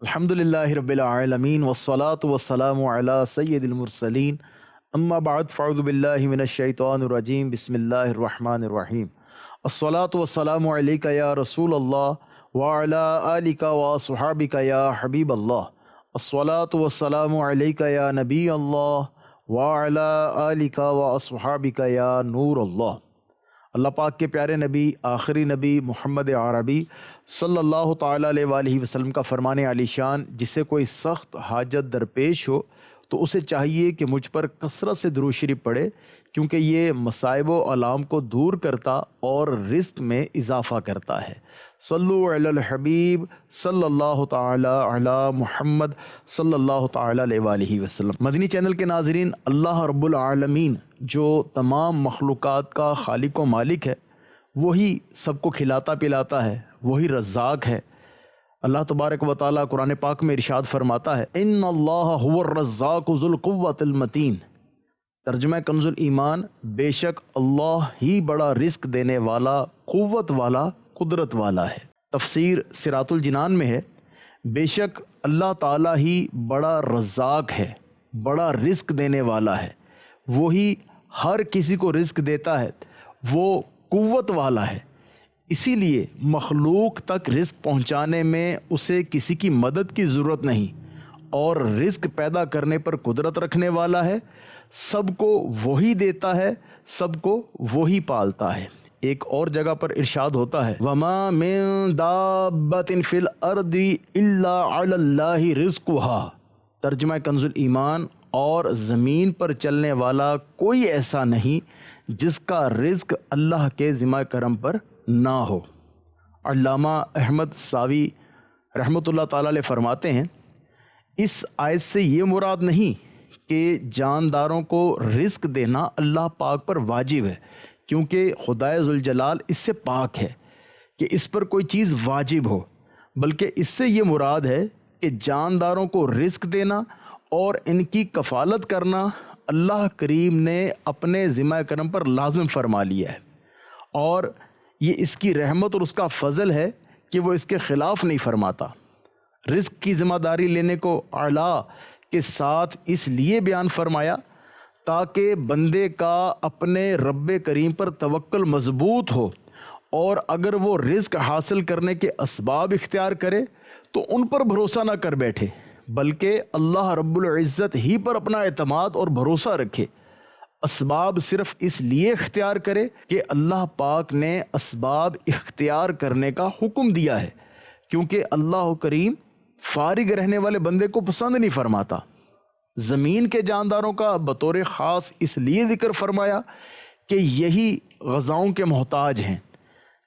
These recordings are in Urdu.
الحمدللہ رب العالمین والصلاة والسلام علی سید المرسلین اما بعد فاعوذ باللہ من الشیطان الرجیم بسم اللہ الرحمن الرحیم الصلاة والسلام علیک یا رسول اللہ وعلی آلک واصحابک یا حبیب اللہ الصلاة والسلام علیک یا نبی اللہ وعلی آلک واصحابک یا نور اللہ۔ اللہ پاک کے پیارے نبی آخری نبی محمد عربی صلی اللہ تعالیٰ علیہ وآلہ وسلم کا فرمان عالی شان، جسے کوئی سخت حاجت درپیش ہو تو اسے چاہیے کہ مجھ پر کثرت سے درود شریف پڑھے، کیونکہ یہ مصائب و آلام کو دور کرتا اور رزق میں اضافہ کرتا ہے۔ صلو علی الحبیب صلی اللہ تعالیٰ علی محمد صلی اللہ تعالیٰ علیہ وآلہ وسلم۔ مدنی چینل کے ناظرین، اللہ رب العالمین جو تمام مخلوقات کا خالق و مالک ہے، وہی سب کو کھلاتا پلاتا ہے، وہی رزاق ہے۔ اللہ تبارک و تعالیٰ قرآن پاک میں ارشاد فرماتا ہے ان اللہ هو الرزاق ذو القوۃ المتین۔ ترجمہ کنز الایمان، بے شک اللہ ہی بڑا رزق دینے والا، قوت والا، قدرت والا ہے۔ تفسیر صراط الجنان میں ہے بے شک اللہ تعالیٰ ہی بڑا رزاق ہے، بڑا رزق دینے والا ہے، وہی ہر کسی کو رزق دیتا ہے، وہ قوت والا ہے، اسی لیے مخلوق تک رزق پہنچانے میں اسے کسی کی مدد کی ضرورت نہیں، اور رزق پیدا کرنے پر قدرت رکھنے والا ہے، سب کو وہی دیتا ہے، سب کو وہی پالتا ہے۔ ایک اور جگہ پر ارشاد ہوتا ہے وَمَا مِن دَابَّةٍ فِي الْأَرْضِ إِلَّا عَلَى اللَّهِ رِزْقُهَا۔ ترجمہ کنز الایمان، اور زمین پر چلنے والا کوئی ایسا نہیں جس کا رزق اللہ کے ذمہ کرم پر نہ ہو۔ علامہ احمد ساوی رحمۃ اللہ تعالیٰ علیہ فرماتے ہیں اس آیت سے یہ مراد نہیں کہ جانداروں کو رزق دینا اللہ پاک پر واجب ہے، کیونکہ خدائے ذوالجلال اس سے پاک ہے کہ اس پر کوئی چیز واجب ہو، بلکہ اس سے یہ مراد ہے کہ جانداروں کو رزق دینا اور ان کی کفالت کرنا اللہ کریم نے اپنے ذمہ کرم پر لازم فرما لیا ہے، اور یہ اس کی رحمت اور اس کا فضل ہے کہ وہ اس کے خلاف نہیں فرماتا۔ رزق کی ذمہ داری لینے کو اعلیٰ کے ساتھ اس لیے بیان فرمایا تاکہ بندے کا اپنے رب کریم پر توکل مضبوط ہو، اور اگر وہ رزق حاصل کرنے کے اسباب اختیار کرے تو ان پر بھروسہ نہ کر بیٹھے، بلکہ اللہ رب العزت ہی پر اپنا اعتماد اور بھروسہ رکھے۔ اسباب صرف اس لیے اختیار کرے کہ اللہ پاک نے اسباب اختیار کرنے کا حکم دیا ہے، کیونکہ اللہ کریم فارغ رہنے والے بندے کو پسند نہیں فرماتا۔ زمین کے جانداروں کا بطور خاص اس لیے ذکر فرمایا کہ یہی غذاؤں کے محتاج ہیں،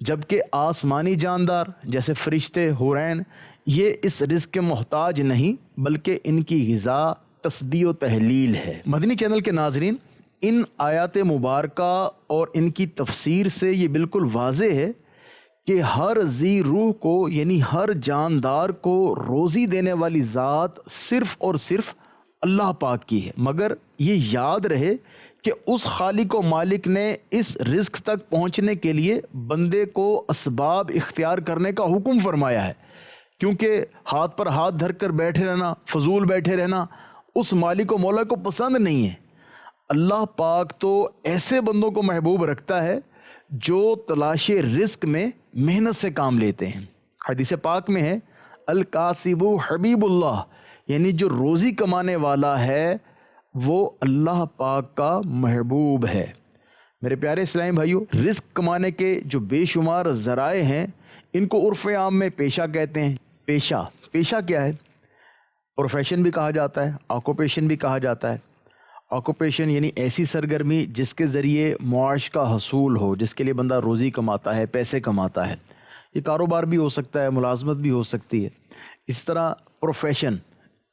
جبکہ آسمانی جاندار جیسے فرشتے، حورین، یہ اس رزق کے محتاج نہیں، بلکہ ان کی غذا تسبیح و تہلیل ہے۔ مدنی چینل کے ناظرین، ان آیات مبارکہ اور ان کی تفسیر سے یہ بالکل واضح ہے کہ ہر ذی روح کو، یعنی ہر جاندار کو روزی دینے والی ذات صرف اور صرف اللہ پاک کی ہے، مگر یہ یاد رہے کہ اس خالق و مالک نے اس رزق تک پہنچنے کے لیے بندے کو اسباب اختیار کرنے کا حکم فرمایا ہے، کیونکہ ہاتھ پر ہاتھ دھر کر بیٹھے رہنا، فضول بیٹھے رہنا اس مالک و مولا کو پسند نہیں ہے۔ اللہ پاک تو ایسے بندوں کو محبوب رکھتا ہے جو تلاش رزق میں محنت سے کام لیتے ہیں۔ حدیث پاک میں ہے الکاسب حبیب اللہ، یعنی جو روزی کمانے والا ہے وہ اللہ پاک کا محبوب ہے۔ میرے پیارے اسلامی بھائیو، رزق کمانے کے جو بے شمار ذرائع ہیں ان کو عرف عام میں پیشہ کہتے ہیں۔ پیشہ کیا ہے؟ پروفیشن بھی کہا جاتا ہے، آکوپیشن بھی کہا جاتا ہے۔ آکوپیشن یعنی ایسی سرگرمی جس کے ذریعے معاش کا حصول ہو، جس کے لیے بندہ روزی کماتا ہے، پیسے کماتا ہے۔ یہ کاروبار بھی ہو سکتا ہے، ملازمت بھی ہو سکتی ہے۔ اس طرح پروفیشن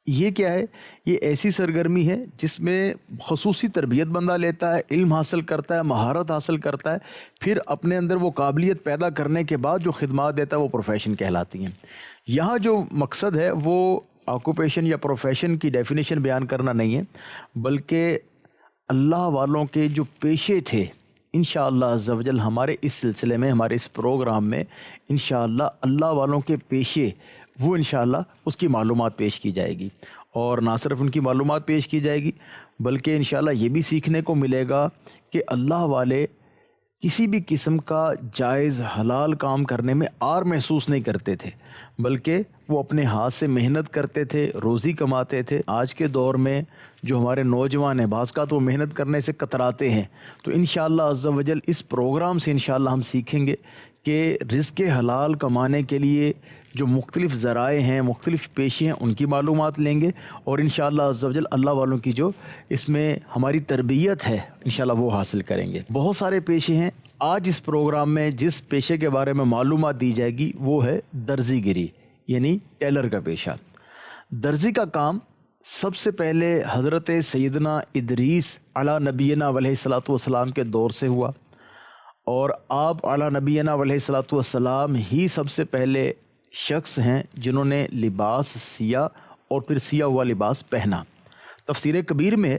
یہ کیا ہے؟ یہ ایسی سرگرمی ہے جس میں خصوصی تربیت بندہ لیتا ہے، علم حاصل کرتا ہے، مہارت حاصل کرتا ہے، پھر اپنے اندر وہ قابلیت پیدا کرنے کے بعد جو خدمات دیتا ہے وہ پروفیشن کہلاتی ہیں۔ یہاں جو مقصد ہے وہ آکوپیشن یا پروفیشن کی ڈیفینیشن بیان کرنا نہیں ہے، بلکہ اللہ والوں کے جو پیشے تھے، انشاءاللہ عز و جل ہمارے اس سلسلے میں، ہمارے اس پروگرام میں انشاءاللہ اللہ والوں کے پیشے وہ انشاءاللہ اس کی معلومات پیش کی جائے گی، اور نہ صرف ان کی معلومات پیش کی جائے گی بلکہ انشاءاللہ یہ بھی سیکھنے کو ملے گا کہ اللہ والے کسی بھی قسم کا جائز حلال کام کرنے میں آر محسوس نہیں کرتے تھے، بلکہ وہ اپنے ہاتھ سے محنت کرتے تھے، روزی کماتے تھے۔ آج کے دور میں جو ہمارے نوجوان ہیں بعض کا تو محنت کرنے سے کتراتے ہیں، تو انشاءاللہ عز و جل اس پروگرام سے انشاءاللہ ہم سیکھیں گے کہ رزق حلال کمانے کے لیے جو مختلف ذرائع ہیں، مختلف پیشے ہیں، ان کی معلومات لیں گے، اور انشاءاللہ عز و جل اللہ والوں کی جو اس میں ہماری تربیت ہے انشاءاللہ وہ حاصل کریں گے۔ بہت سارے پیشے ہیں۔ آج اس پروگرام میں جس پیشے کے بارے میں معلومات دی جائے گی وہ ہے درزی گری، یعنی ٹیلر کا پیشہ۔ درزی کا کام سب سے پہلے حضرت سیدنا ادریس علی نبینا علیہ الصلاۃ والسلام کے دور سے ہوا، اور آپ علی نبینا علیہ الصلاۃ والسلام ہی سب سے پہلے شخص ہیں جنہوں نے لباس سیا اور پھر سیا ہوا لباس پہنا۔ تفسیر کبیر میں ہے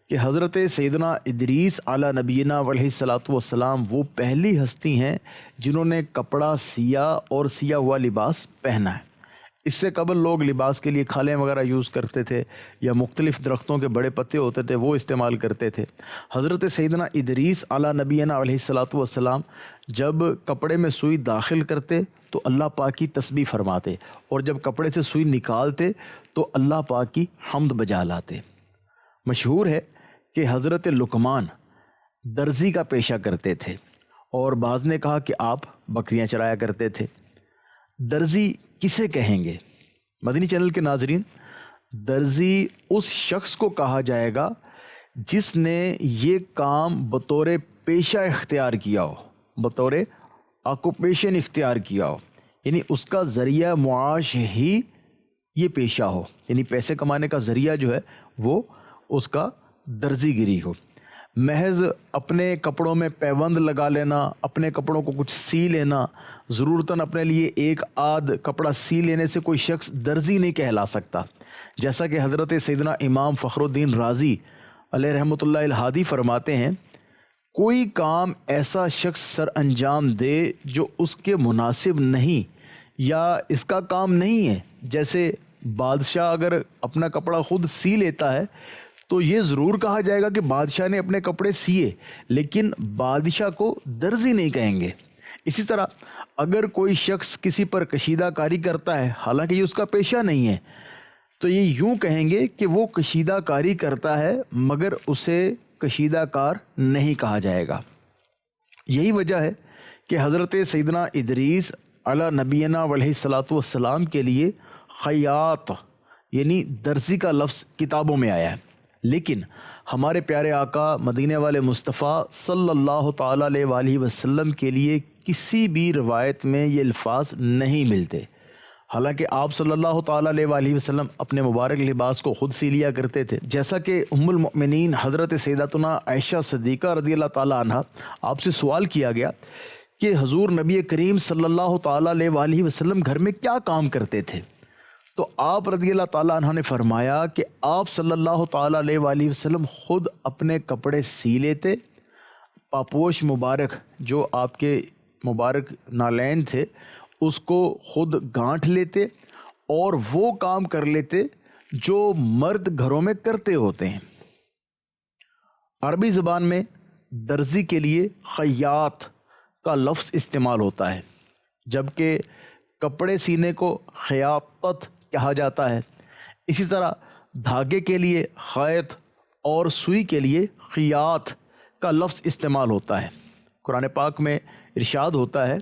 کہ حضرت سیدنا ادریس علی نبینا علیہ الصلاۃ والسلام وہ پہلی ہستی ہیں جنہوں نے کپڑا سیا اور سیا ہوا لباس پہنا ہے۔ اس سے قبل لوگ لباس کے لیے کھالیں وغیرہ یوز کرتے تھے، یا مختلف درختوں کے بڑے پتے ہوتے تھے وہ استعمال کرتے تھے۔ حضرت سیدنا ادریس علی نبینا علیہ الصلاۃ والسلام جب کپڑے میں سوئی داخل کرتے تو اللہ پاک کی تسبیح فرماتے، اور جب کپڑے سے سوئی نکالتے تو اللہ پاک کی حمد بجا لاتے۔ مشہور ہے کہ حضرت لقمان درزی کا پیشہ کرتے تھے، اور بعض نے کہا کہ آپ بکریاں چرایا کرتے تھے۔ درزی کسے کہیں گے؟ مدنی چینل کے ناظرین، درزی اس شخص کو کہا جائے گا جس نے یہ کام بطور پیشہ اختیار کیا ہو، بطور آکوپیشن اختیار کیا ہو، یعنی اس کا ذریعہ معاش ہی یہ پیشہ ہو، یعنی پیسے کمانے کا ذریعہ جو ہے وہ اس کا درزی گری ہو۔ محض اپنے کپڑوں میں پیوند لگا لینا، اپنے کپڑوں کو کچھ سی لینا، ضرورتاً اپنے لیے ایک آدھ کپڑا سی لینے سے کوئی شخص درزی نہیں کہلا سکتا۔ جیسا کہ حضرت سیدنا امام فخر الدین رازی علیہ رحمۃ اللہ الہادی فرماتے ہیں، کوئی کام ایسا شخص سر انجام دے جو اس کے مناسب نہیں یا اس کا کام نہیں ہے، جیسے بادشاہ اگر اپنا کپڑا خود سی لیتا ہے تو یہ ضرور کہا جائے گا کہ بادشاہ نے اپنے کپڑے سیے، لیکن بادشاہ کو درزی نہیں کہیں گے۔ اسی طرح اگر کوئی شخص کسی پر کشیدہ کاری کرتا ہے حالانکہ یہ اس کا پیشہ نہیں ہے، تو یہ یوں کہیں گے کہ وہ کشیدہ کاری کرتا ہے مگر اسے کشیدہ کار نہیں کہا جائے گا۔ یہی وجہ ہے کہ حضرت سیدنا ادریس علی نبینا علیہ الصلاۃ والسلام کے لیے خیاط یعنی درزی کا لفظ کتابوں میں آیا ہے، لیکن ہمارے پیارے آقا مدینے والے مصطفیٰ صلی اللہ تعالیٰ علیہ وآلہ وسلم کے لیے کسی بھی روایت میں یہ الفاظ نہیں ملتے، حالانکہ آپ صلی اللہ تعالیٰ علیہ وآلہ وسلم اپنے مبارک لباس کو خود سی لیا کرتے تھے۔ جیسا کہ ام المؤمنین حضرت سیدتنا عائشہ صدیقہ رضی اللہ تعالیٰ عنہ آپ سے سوال کیا گیا کہ حضور نبی کریم صلی اللہ تعالیٰ علیہ وآلہ وسلم گھر میں کیا کام کرتے تھے، تو آپ رضی اللہ تعالیٰ عنہ نے فرمایا کہ آپ صلی اللہ تعالیٰ علیہ وآلہ وسلم خود اپنے کپڑے سی لیتے، پاپوش مبارک جو آپ کے مبارک نالین تھے اس کو خود گانٹھ لیتے، اور وہ کام کر لیتے جو مرد گھروں میں کرتے ہوتے ہیں۔ عربی زبان میں درزی کے لیے خیاط کا لفظ استعمال ہوتا ہے، جبکہ کپڑے سینے کو خیاطت کہا جاتا ہے۔ اسی طرح دھاگے کے لیے خیط اور سوئی کے لیے خیاط کا لفظ استعمال ہوتا ہے۔ قرآن پاک میں ارشاد ہوتا ہے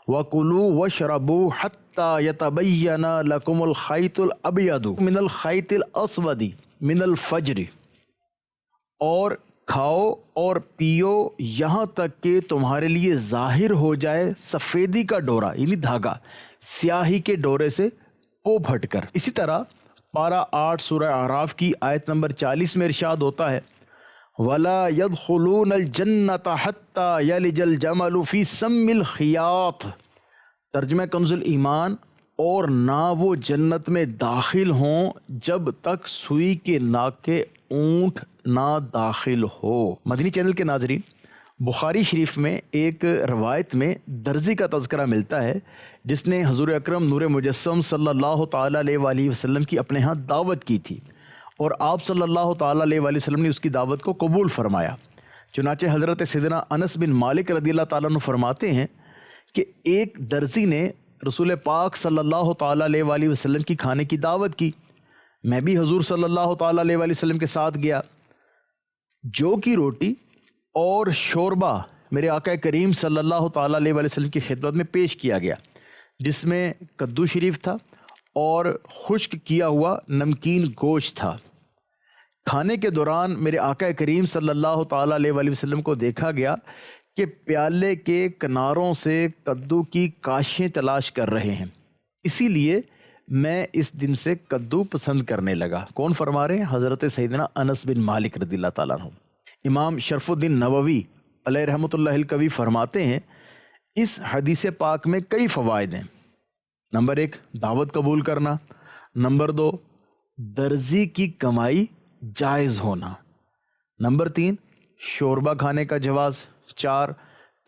وَكُلُوا وَاشْرَبُوا حَتَّى يَتَبَيَّنَ لَكُمُ الْخَيْطُ الْأَبْيَضُ مِنَ الْخَيْطِ الْأَسْوَدِ مِنَ الْفَجْرِ، اور کھاؤ اور پیو یہاں تک کہ تمہارے لیے ظاہر ہو جائے سفیدی کا ڈورا یعنی دھاگا سیاہی کے ڈورے سے پوپ ہٹ کر۔ اسی طرح پارہ 8 سورہ اعراف کی آیت نمبر 40 میں ارشاد ہوتا ہے وَلَا يَدْخُلُونَ الْجَنَّةَ حَتَّى يَلِجَ الْجَمَلُ فِي سَمِّ الْخِيَاطِ، ترجمہ کنز الایمان، اور نہ وہ جنت میں داخل ہوں جب تک سوئی کے ناک کے اونٹ نہ داخل ہو۔ مدنی چینل کے ناظرین، بخاری شریف میں ایک روایت میں درزی کا تذکرہ ملتا ہے جس نے حضور اکرم نور مجسم صلی اللہ تعالیٰ علیہ وآلہ وسلم کی اپنے ہاں دعوت کی تھی، اور آپ صلی اللہ تعالیٰ علیہ وآلہ وسلم نے اس کی دعوت کو قبول فرمایا۔ چنانچہ حضرت سیدنا انس بن مالک رضی اللہ تعالیٰ عنہ فرماتے ہیں کہ ایک درزی نے رسول پاک صلی اللہ تعالیٰ علیہ وآلہ وسلم کی کھانے کی دعوت کی، میں بھی حضور صلی اللہ تعالیٰ علیہ وآلہ وسلم کے ساتھ گیا۔ جو کی روٹی اور شوربہ میرے آقا کریم صلی اللہ تعالیٰ علیہ وآلہ وسلم کی خدمت میں پیش کیا گیا، جس میں کدو شریف تھا اور خشک کیا ہوا نمکین گوشت تھا۔ کھانے کے دوران میرے آقا کریم صلی اللہ تعالیٰ علیہ وآلہ وسلم کو دیکھا گیا کہ پیالے کے کناروں سے کدو کی کاشیں تلاش کر رہے ہیں، اسی لیے میں اس دن سے کدو پسند کرنے لگا۔ کون فرما رہے ہیں؟ حضرت سیدنا انس بن مالک رضی اللہ تعالیٰ عنہ۔ امام شرف الدین نووی علیہ رحمۃ اللہ القوی فرماتے ہیں اس حدیث پاک میں کئی فوائد ہیں۔ نمبر 1 دعوت قبول کرنا، نمبر 2 درزی کی کمائی جائز ہونا، نمبر 3 شوربہ کھانے کا جواز، 4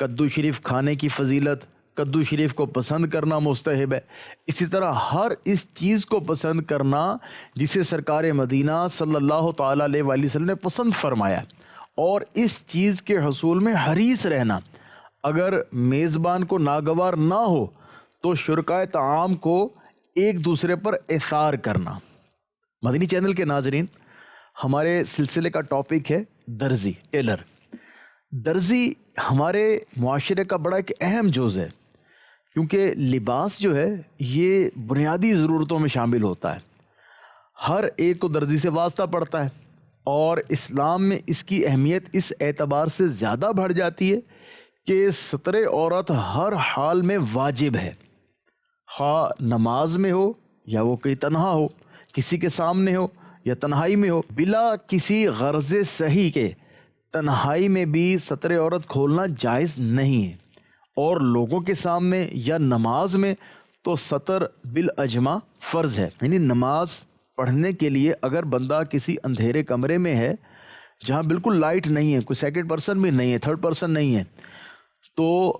کدو شریف کھانے کی فضیلت، کدو شریف کو پسند کرنا مستحب ہے۔ اسی طرح ہر اس چیز کو پسند کرنا جسے سرکار مدینہ صلی اللہ تعالیٰ علیہ وآلہ وسلم نے پسند فرمایا، اور اس چیز کے حصول میں حریص رہنا۔ اگر میزبان کو ناگوار نہ ہو تو شرکائے طعام کو ایک دوسرے پر ایثار کرنا۔ مدنی چینل کے ناظرین، ہمارے سلسلے کا ٹاپک ہے درزی، ٹیلر۔ درزی ہمارے معاشرے کا بڑا ایک اہم جز ہے، کیونکہ لباس جو ہے یہ بنیادی ضرورتوں میں شامل ہوتا ہے۔ ہر ایک کو درزی سے واسطہ پڑتا ہے، اور اسلام میں اس کی اہمیت اس اعتبار سے زیادہ بڑھ جاتی ہے کہ ستر عورت ہر حال میں واجب ہے، خواہ نماز میں ہو یا وہ کہیں تنہا ہو، کسی کے سامنے ہو یا تنہائی میں ہو، بلا کسی غرض صحیح کے تنہائی میں بھی ستر عورت کھولنا جائز نہیں ہے، اور لوگوں کے سامنے یا نماز میں تو ستر بالاجماع فرض ہے۔ یعنی نماز پڑھنے کے لیے اگر بندہ کسی اندھیرے کمرے میں ہے جہاں بالکل لائٹ نہیں ہے، کوئی سیکنڈ پرسن بھی نہیں ہے، تھرڈ پرسن نہیں ہے، تو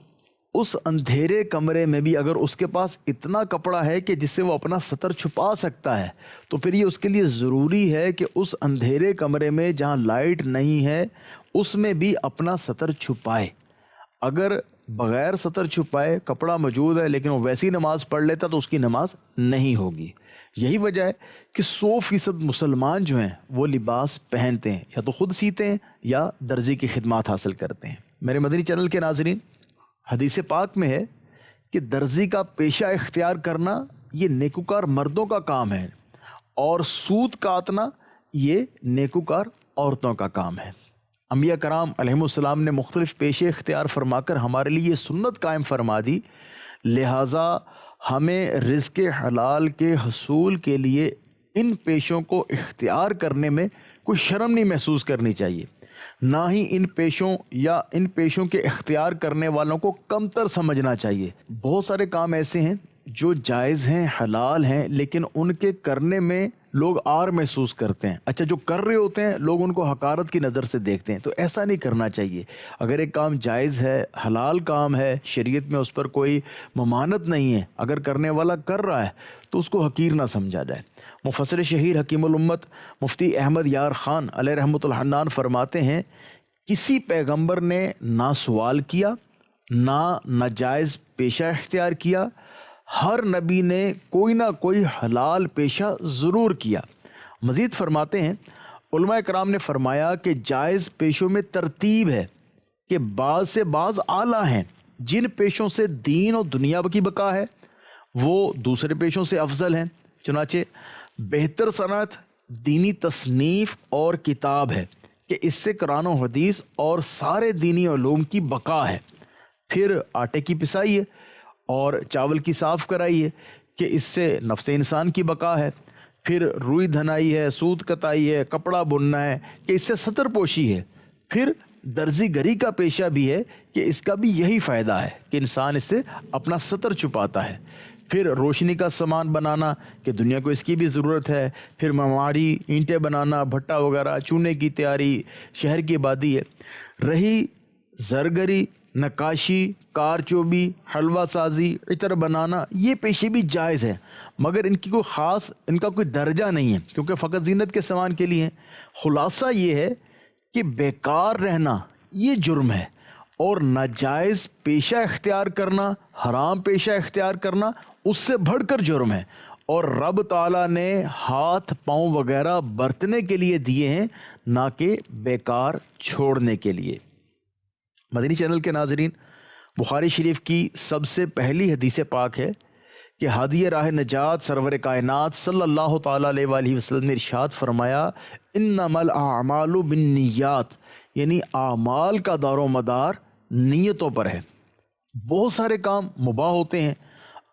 اس اندھیرے کمرے میں بھی اگر اس کے پاس اتنا کپڑا ہے کہ جس سے وہ اپنا ستر چھپا سکتا ہے، تو پھر یہ اس کے لیے ضروری ہے کہ اس اندھیرے کمرے میں جہاں لائٹ نہیں ہے اس میں بھی اپنا ستر چھپائے۔ اگر بغیر ستر چھپائے کپڑا موجود ہے لیکن وہ ویسی نماز پڑھ لیتا تو اس کی نماز نہیں ہوگی۔ یہی وجہ ہے کہ 100% مسلمان جو ہیں وہ لباس پہنتے ہیں، یا تو خود سیتے ہیں یا درزی کی خدمات حاصل کرتے ہیں۔ میرے مدنی چینل کے ناظرین، حدیث پاک میں ہے کہ درزی کا پیشہ اختیار کرنا یہ نیکوکار مردوں کا کام ہے، اور سوت کاتنا یہ نیکوکار عورتوں کا کام ہے۔ انبیاء کرام علیہم السلام نے مختلف پیشے اختیار فرما کر ہمارے لیے یہ سنت قائم فرما دی، لہٰذا ہمیں رزق حلال کے حصول کے لیے ان پیشوں کو اختیار کرنے میں کوئی شرم نہیں محسوس کرنی چاہیے، نہ ہی ان پیشوں کے اختیار کرنے والوں کو کمتر سمجھنا چاہیے۔ بہت سارے کام ایسے ہیں جو جائز ہیں، حلال ہیں، لیکن ان کے کرنے میں لوگ آر محسوس کرتے ہیں۔ اچھا، جو کر رہے ہوتے ہیں لوگ ان کو حقارت کی نظر سے دیکھتے ہیں، تو ایسا نہیں کرنا چاہیے۔ اگر ایک کام جائز ہے، حلال کام ہے، شریعت میں اس پر کوئی ممانعت نہیں ہے، اگر کرنے والا کر رہا ہے تو اس کو حقیر نہ سمجھا جائے۔ مفسر شہیر حکیم الامت مفتی احمد یار خان علیہ رحمۃ الحنان فرماتے ہیں، کسی پیغمبر نے نہ سوال کیا نہ ناجائز پیشہ اختیار کیا، ہر نبی نے کوئی نہ کوئی حلال پیشہ ضرور کیا۔ مزید فرماتے ہیں، علماء کرام نے فرمایا کہ جائز پیشوں میں ترتیب ہے کہ بعض سے بعض اعلیٰ ہیں، جن پیشوں سے دین اور دنیا کی بقا ہے وہ دوسرے پیشوں سے افضل ہیں۔ چنانچہ بہتر صنعت دینی تصنیف اور کتاب ہے کہ اس سے قرآن و حدیث اور سارے دینی علوم کی بقا ہے۔ پھر آٹے کی پسائی ہے اور چاول کی صاف کرائی ہے کہ اس سے نفس انسان کی بقا ہے۔ پھر روئی دھنائی ہے، سوت کتائی ہے، کپڑا بننا ہے کہ اس سے ستر پوشی ہے۔ پھر درزی گری کا پیشہ بھی ہے کہ اس کا بھی یہی فائدہ ہے کہ انسان اس سے اپنا ستر چھپاتا ہے۔ پھر روشنی کا سامان بنانا کہ دنیا کو اس کی بھی ضرورت ہے۔ پھر معماری، اینٹیں بنانا، بھٹا وغیرہ، چونے کی تیاری، شہر کی آبادی ہے۔ رہی زرگری نقاشی، کار چوبی، حلوہ سازی، عطر بنانا، یہ پیشے بھی جائز ہیں، مگر ان کی ان کا کوئی درجہ نہیں ہے، کیونکہ فقط زینت کے سامان کے لیے ہیں۔ خلاصہ یہ ہے کہ بیکار رہنا یہ جرم ہے، اور ناجائز پیشہ اختیار کرنا، حرام پیشہ اختیار کرنا اس سے بڑھ کر جرم ہے، اور رب تعالیٰ نے ہاتھ پاؤں وغیرہ برتنے کے لیے دیے ہیں، نہ کہ بیکار چھوڑنے کے لیے۔ مدنی چینل کے ناظرین، بخاری شریف کی سب سے پہلی حدیث پاک ہے کہ ہادی راہ نجات سرور کائنات صلی اللہ تعالیٰ علیہ وآلہ وسلم نے ارشاد فرمایا، انما الاعمال بالنیات، یعنی اعمال کا دار و مدار نیتوں پر ہے۔ بہت سارے کام مباح ہوتے ہیں،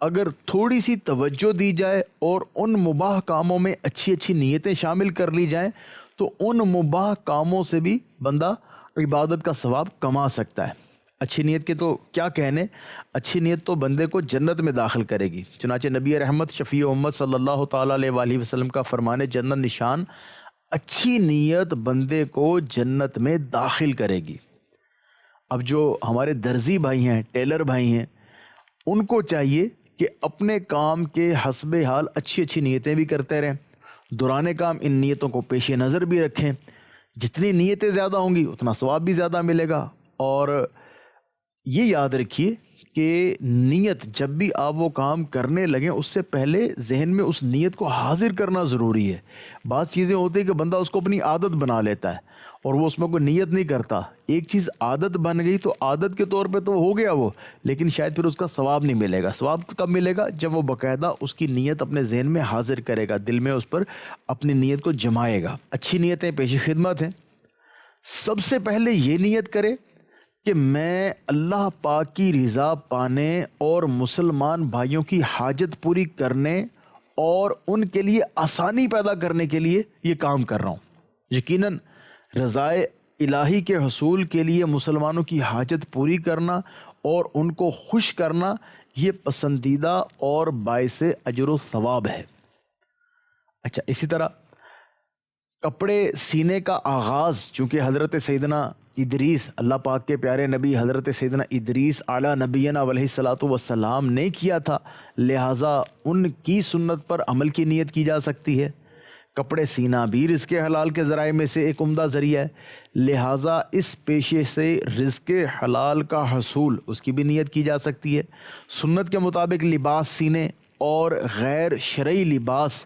اگر تھوڑی سی توجہ دی جائے اور ان مباح کاموں میں اچھی اچھی نیتیں شامل کر لی جائیں تو ان مباح کاموں سے بھی بندہ عبادت کا ثواب کما سکتا ہے۔ اچھی نیت کے تو کیا کہنے، اچھی نیت تو بندے کو جنت میں داخل کرے گی۔ چنانچہ نبی رحمت شفیع امت صلی اللہ تعالیٰ علیہ وآلہ وسلم کا فرمان جنت نشان، اچھی نیت بندے کو جنت میں داخل کرے گی۔ اب جو ہمارے درزی بھائی ہیں، ٹیلر بھائی ہیں، ان کو چاہیے کہ اپنے کام کے حسب حال اچھی اچھی نیتیں بھی کرتے رہیں، دوران کام ان نیتوں کو پیش نظر بھی رکھیں۔ جتنی نیتیں زیادہ ہوں گی اتنا ثواب بھی زیادہ ملے گا۔ اور یہ یاد رکھیے کہ نیت جب بھی آپ وہ کام کرنے لگیں اس سے پہلے ذہن میں اس نیت کو حاضر کرنا ضروری ہے۔ بعض چیزیں ہوتی ہیں کہ بندہ اس کو اپنی عادت بنا لیتا ہے اور وہ اس میں کوئی نیت نہیں کرتا۔ ایک چیز عادت بن گئی تو عادت کے طور پہ تو ہو گیا وہ، لیکن شاید پھر اس کا ثواب نہیں ملے گا۔ ثواب کب ملے گا؟ جب وہ باقاعدہ اس کی نیت اپنے ذہن میں حاضر کرے گا، دل میں اس پر اپنی نیت کو جمائے گا۔ اچھی نیتیں پیش خدمت ہیں۔ سب سے پہلے یہ نیت کرے کہ میں اللہ پاک کی رضا پانے اور مسلمان بھائیوں کی حاجت پوری کرنے اور ان کے لیے آسانی پیدا کرنے کے لیے یہ کام کر رہا ہوں۔ یقیناً رضائے الہی کے حصول کے لیے مسلمانوں کی حاجت پوری کرنا اور ان کو خوش کرنا یہ پسندیدہ اور باعث اجر و ثواب ہے۔ اچھا، اسی طرح کپڑے سینے کا آغاز چونکہ حضرت سیدنا ادریس، اللہ پاک کے پیارے نبی حضرت سیدنا ادریس اعلیٰ نبینا علیہ الصلاۃ والسلام نے کیا تھا، لہٰذا ان کی سنت پر عمل کی نیت کی جا سکتی ہے۔ کپڑے سینا بھی رزق حلال کے ذرائع میں سے ایک عمدہ ذریعہ ہے، لہٰذا اس پیشے سے رزق حلال کا حصول اس کی بھی نیت کی جا سکتی ہے۔ سنت کے مطابق لباس سینے اور غیر شرعی لباس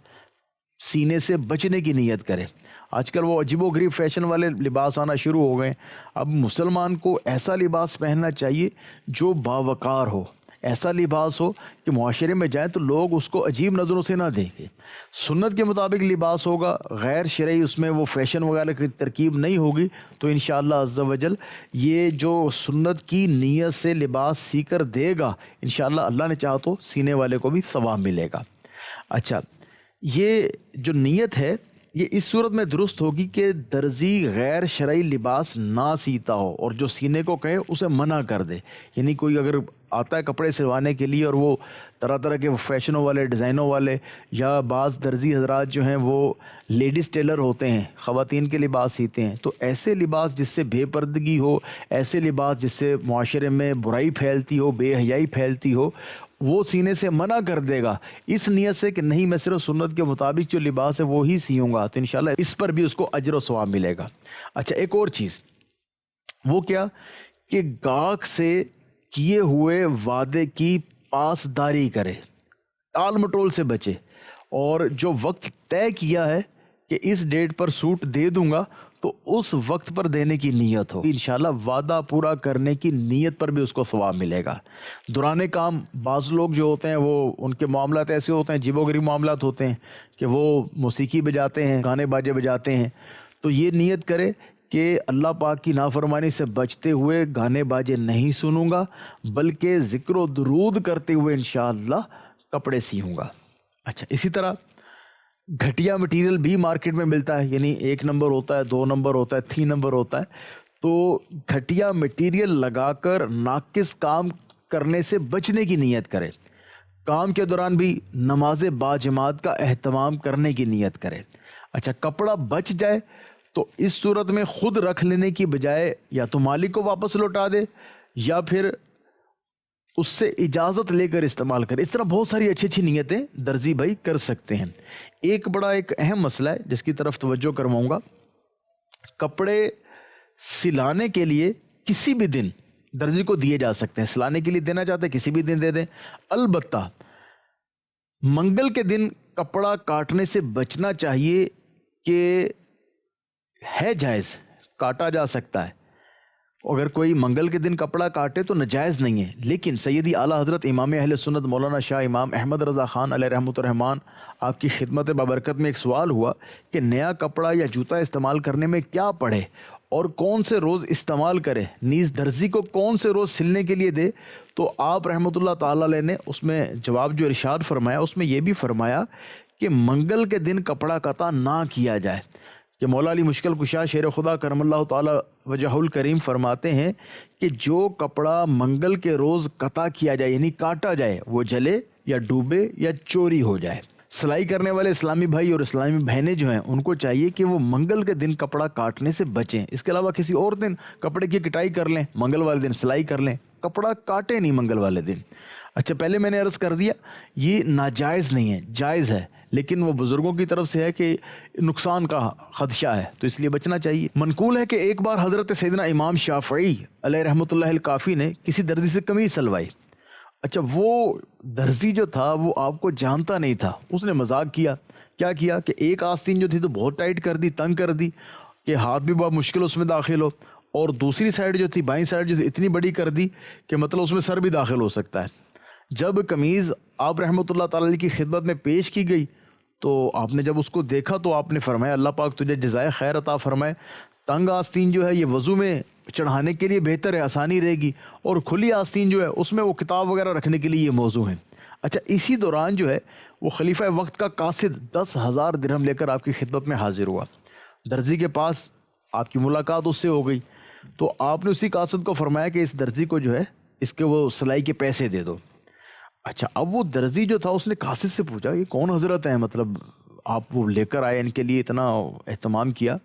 سینے سے بچنے کی نیت کرے۔ آج کل وہ عجیب و غریب فیشن والے لباس آنا شروع ہو گئے۔ اب مسلمان کو ایسا لباس پہننا چاہیے جو باوقار ہو، ایسا لباس ہو کہ معاشرے میں جائیں تو لوگ اس کو عجیب نظروں سے نہ دیکھیں۔ سنت کے مطابق لباس ہوگا، غیر شرعی اس میں وہ فیشن وغیرہ کی ترکیب نہیں ہوگی، تو انشاءاللہ عز و جل یہ جو سنت کی نیت سے لباس سی کر دے گا انشاءاللہ اللہ نے چاہا تو سینے والے کو بھی ثواب ملے گا۔ اچھا، یہ جو نیت ہے یہ اس صورت میں درست ہوگی کہ درزی غیر شرعی لباس نہ سیتا ہو اور جو سینے کو کہے اسے منع کر دے۔ یعنی کوئی اگر آتا ہے کپڑے سلوانے کے لیے اور وہ طرح طرح کے فیشنوں والے، ڈیزائنوں والے، یا بعض درزی حضرات جو ہیں وہ لیڈیز ٹیلر ہوتے ہیں، خواتین کے لباس سیتے ہیں، تو ایسے لباس جس سے بے پردگی ہو، ایسے لباس جس سے معاشرے میں برائی پھیلتی ہو، بے حیائی پھیلتی ہو، وہ سینے سے منع کر دے گا، اس نیت سے کہ نہیں میں صرف سنت کے مطابق جو لباس ہے وہی سیوں گا، تو انشاءاللہ اس پر بھی اس کو اجر و ثواب ملے گا۔ اچھا، ایک اور چیز، وہ کیا کہ گاہک سے کیے ہوئے وعدے کی پاسداری کرے، ٹال مٹول سے بچے، اور جو وقت طے کیا ہے کہ اس ڈیٹ پر سوٹ دے دوں گا تو اس وقت پر دینے کی نیت ہو، انشاءاللہ وعدہ پورا کرنے کی نیت پر بھی اس کو ثواب ملے گا۔ دوران کام بعض لوگ جو ہوتے ہیں وہ ان کے معاملات ایسے ہوتے ہیں، عجیب و غریب معاملات ہوتے ہیں کہ وہ موسیقی بجاتے ہیں، گانے باجے بجاتے ہیں، تو یہ نیت کرے کہ اللہ پاک کی نافرمانی سے بچتے ہوئے گانے باجے نہیں سنوں گا، بلکہ ذکر و درود کرتے ہوئے انشاءاللہ کپڑے سیوں گا۔ اچھا، اسی طرح گھٹیا مٹیریل بھی مارکیٹ میں ملتا ہے، یعنی 1 نمبر ہوتا ہے، 2 نمبر ہوتا ہے، 3 نمبر ہوتا ہے، تو گھٹیا مٹیریل لگا کر ناقص کام کرنے سے بچنے کی نیت کرے۔ کام کے دوران بھی نماز باجماعت کا اہتمام کرنے کی نیت کرے۔ اچھا، کپڑا بچ جائے تو اس صورت میں خود رکھ لینے کی بجائے یا تو مالک کو واپس لوٹا دے یا پھر اس سے اجازت لے کر استعمال کریں. اس طرح بہت ساری اچھی اچھی نیتیں درزی بھائی کر سکتے ہیں. ایک اہم مسئلہ ہے جس کی طرف توجہ کرواؤں گا. کپڑے سلانے کے لیے کسی بھی دن درزی کو دیے جا سکتے ہیں. سلانے کے لیے دینا چاہتے ہیں کسی بھی دن دے دیں. البتہ منگل کے دن کپڑا کاٹنے سے بچنا چاہیے کہ ہے جائز، کاٹا جا سکتا ہے. اگر کوئی منگل کے دن کپڑا کاٹے تو ناجائز نہیں ہے. لیکن سیدی اعلیٰ حضرت امام اہل سنت مولانا شاہ امام احمد رضا خان علیہ رحمۃ الرحمان آپ کی خدمت بابرکت میں ایک سوال ہوا کہ نیا کپڑا یا جوتا استعمال کرنے میں کیا پڑھے اور کون سے روز استعمال کرے، نیز درزی کو کون سے روز سلنے کے لیے دے. تو آپ رحمۃ اللہ تعالی علیہ نے اس میں جواب جو ارشاد فرمایا اس میں یہ بھی فرمایا کہ منگل کے دن کپڑا قطع نہ کیا جائے. کہ مولا علی مشکل کشا شیر خدا کرم اللہ تعالی وجہ الکریم فرماتے ہیں کہ جو کپڑا منگل کے روز قطع کیا جائے یعنی کاٹا جائے وہ جلے یا ڈوبے یا چوری ہو جائے. سلائی کرنے والے اسلامی بھائی اور اسلامی بہنیں جو ہیں ان کو چاہیے کہ وہ منگل کے دن کپڑا کاٹنے سے بچیں. اس کے علاوہ کسی اور دن کپڑے کی کٹائی کر لیں، منگل والے دن سلائی کر لیں، کپڑا کاٹے نہیں منگل والے دن. اچھا، پہلے میں نے عرض کر دیا یہ ناجائز نہیں ہے، جائز ہے، لیکن وہ بزرگوں کی طرف سے ہے کہ نقصان کا خدشہ ہے تو اس لیے بچنا چاہیے. منقول ہے کہ ایک بار حضرت سیدنا امام شافعی علیہ رحمۃ اللہ الکافی نے کسی درزی سے قمیض سلوائی. اچھا، وہ درزی جو تھا وہ آپ کو جانتا نہیں تھا، اس نے مذاق کیا. کیا کیا کہ ایک آستین جو تھی تو بہت ٹائٹ کر دی، تنگ کر دی کہ ہاتھ بھی بہت مشکل اس میں داخل ہو، اور دوسری سائڈ جو تھی بائیں سائڈ جو تھی اتنی بڑی کر دی کہ مطلب اس میں سر بھی داخل ہو سکتا ہے. جب قمیض آپ رحمۃ اللہ تعالی کی خدمت میں پیش کی گئی تو آپ نے جب اس کو دیکھا تو آپ نے فرمایا اللہ پاک تجھے جزائے خیر عطا فرمائے. تنگ آستین جو ہے یہ وضو میں چڑھانے کے لیے بہتر ہے، آسانی رہے گی، اور کھلی آستین جو ہے اس میں وہ کتاب وغیرہ رکھنے کے لیے یہ موضوع ہے. اچھا، اسی دوران جو ہے وہ خلیفہ وقت کا قاصد 10,000 درہم لے کر آپ کی خدمت میں حاضر ہوا. درزی کے پاس آپ کی ملاقات اس سے ہو گئی تو آپ نے اسی قاصد کو فرمایا کہ اس درزی کو جو ہے اس کے وہ سلائی کے پیسے دے دو. اچھا، اب وہ درزی جو تھا اس نے قاصد سے پوچھا یہ کون حضرت ہیں، مطلب آپ وہ لے کر آئے، ان کے لیے اتنا اہتمام کیا.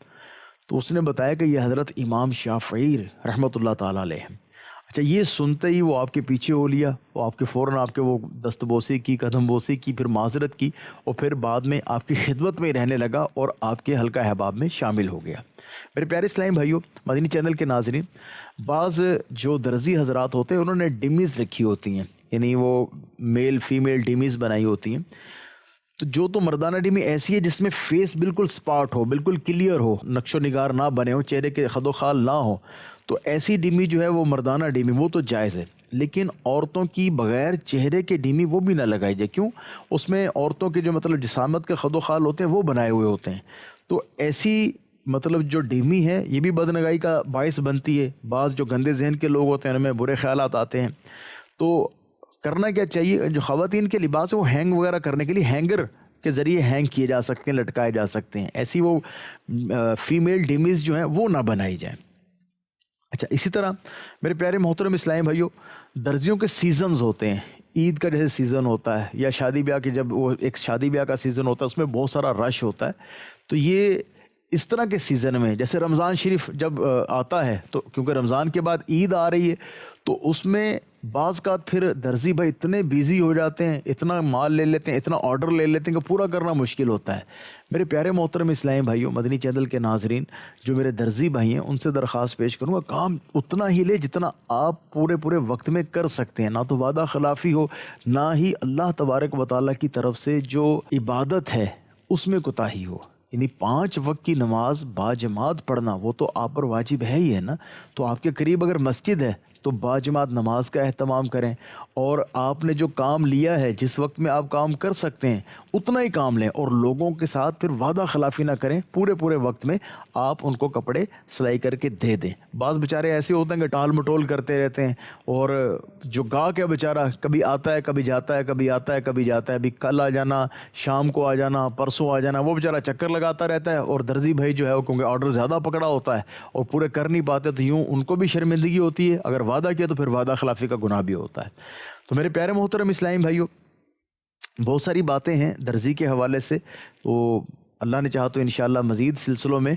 تو اس نے بتایا کہ یہ حضرت امام شافعی رحمۃ اللہ تعالیٰ علیہ ہیں. اچھا، یہ سنتے ہی وہ آپ کے پیچھے ہو لیا، وہ آپ کے فوراً آپ کے وہ دست بوسی کی، قدم بوسی کی، پھر معذرت کی، اور پھر بعد میں آپ کی خدمت میں رہنے لگا اور آپ کے حلقہ احباب میں شامل ہو گیا. میرے پیارے اسلامی بھائیوں، مدنی چینل کے ناظرین، بعض جو درزی حضرات ہوتے ہیں انہوں نے ڈمیز رکھی ہوتی ہیں، یعنی وہ میل فیمیل ڈمیز بنائی ہوتی ہیں. تو جو تو مردانہ ڈمی ایسی ہے جس میں فیس بالکل سپاٹ ہو، بالکل کلیئر ہو، نقش و نگار نہ بنے ہو، چہرے کے خد و خال نہ ہو، تو ایسی ڈمی جو ہے وہ مردانہ ڈمی وہ تو جائز ہے. لیکن عورتوں کی بغیر چہرے کے ڈمی وہ بھی نہ لگائی جائے. کیوں؟ اس میں عورتوں کے جو مطلب جسامت کے خد و خال ہوتے ہیں وہ بنائے ہوئے ہوتے ہیں. تو ایسی مطلب جو ڈیمی ہے یہ بھی بدنگائی کا باعث بنتی ہے. بعض جو گندے ذہن کے لوگ ہوتے ہیں ان میں برے خیالات آتے ہیں. تو کرنا کیا چاہیے، جو خواتین کے لباس ہے وہ ہینگ وغیرہ کرنے کے لیے ہینگر کے ذریعے ہینگ کیے جا سکتے ہیں، لٹکائے جا سکتے ہیں. ایسی وہ فیمیل ڈیمیز جو ہیں وہ نہ بنائی جائیں. اچھا، اسی طرح میرے پیارے محترم اسلامی بھائیوں، درزیوں کے سیزنز ہوتے ہیں. عید کا جیسے سیزن ہوتا ہے یا شادی بیاہ کے جب وہ ایک شادی بیاہ کا سیزن ہوتا ہے اس میں بہت سارا رش ہوتا ہے. تو یہ اس طرح کے سیزن میں جیسے رمضان شریف جب آتا ہے تو کیونکہ رمضان کے بعد عید آ رہی ہے تو اس میں بعض کا پھر درزی بھائی اتنے بیزی ہو جاتے ہیں، اتنا مال لے لیتے ہیں، اتنا آرڈر لے لیتے ہیں کہ پورا کرنا مشکل ہوتا ہے. میرے پیارے محترم اسلامی بھائیوں، مدنی چینل کے ناظرین، جو میرے درزی بھائی ہیں ان سے درخواست پیش کروں گا کام اتنا ہی لے جتنا آپ پورے وقت میں کر سکتے ہیں. نہ تو وعدہ خلافی ہو، نہ ہی اللہ تبارک و تعالیٰ کی طرف سے جو عبادت ہے اس میں کوتاہی ہو. یعنی 5 وقت کی نماز باجماعت پڑھنا وہ تو آپ پر واجب ہے ہی ہے نا. تو آپ کے قریب اگر مسجد ہے تو باجماعت نماز کا اہتمام کریں، اور آپ نے جو کام لیا ہے جس وقت میں آپ کام کر سکتے ہیں اتنا ہی کام لیں، اور لوگوں کے ساتھ پھر وعدہ خلافی نہ کریں. پورے وقت میں آپ ان کو کپڑے سلائی کر کے دے دیں. بعض بیچارے ایسے ہوتے ہیں کہ ٹال مٹول کرتے رہتے ہیں، اور جو گاہک ہے بیچارہ کبھی آتا ہے کبھی جاتا ہے، کبھی آتا ہے کبھی جاتا ہے، ابھی کل آ جانا، شام کو آ جانا، پرسوں آ جانا، وہ بیچارہ چکر لگاتا رہتا ہے. اور درزی بھائی جو ہے وہ کیونکہ آرڈر زیادہ پکڑا ہوتا ہے اور پورے کر نہیں پاتے تو یوں ان کو بھی شرمندگی ہوتی ہے. اگر وعدہ کیا تو پھر وعدہ خلافی کا گناہ بھی ہوتا ہے. تو میرے پیارے محترم اسلامی بھائیوں، بہت ساری باتیں ہیں درزی کے حوالے سے. تو اللہ نے چاہا تو انشاءاللہ مزید سلسلوں میں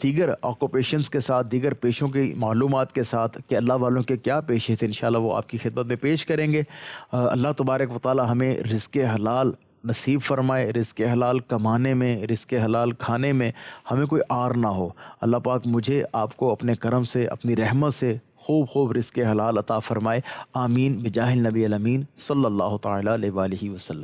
دیگر آکوپیشنز کے ساتھ، دیگر پیشوں کی معلومات کے ساتھ کہ اللہ والوں کے کیا پیشے تھے، انشاءاللہ وہ آپ کی خدمت میں پیش کریں گے۔ اللہ تبارک و تعالی ہمیں رزق حلال نصیب فرمائے، رزق حلال کمانے میں، رزق حلال کھانے میں ہمیں کوئی آر نہ ہو۔ اللہ پاک مجھے آپ کو اپنے کرم سے، اپنی رحمت سے خوب رزق حلال عطا فرمائے۔ آمین بجاہ النبی الامین صلی اللہ تعالی علیہ وآلہ وسلم۔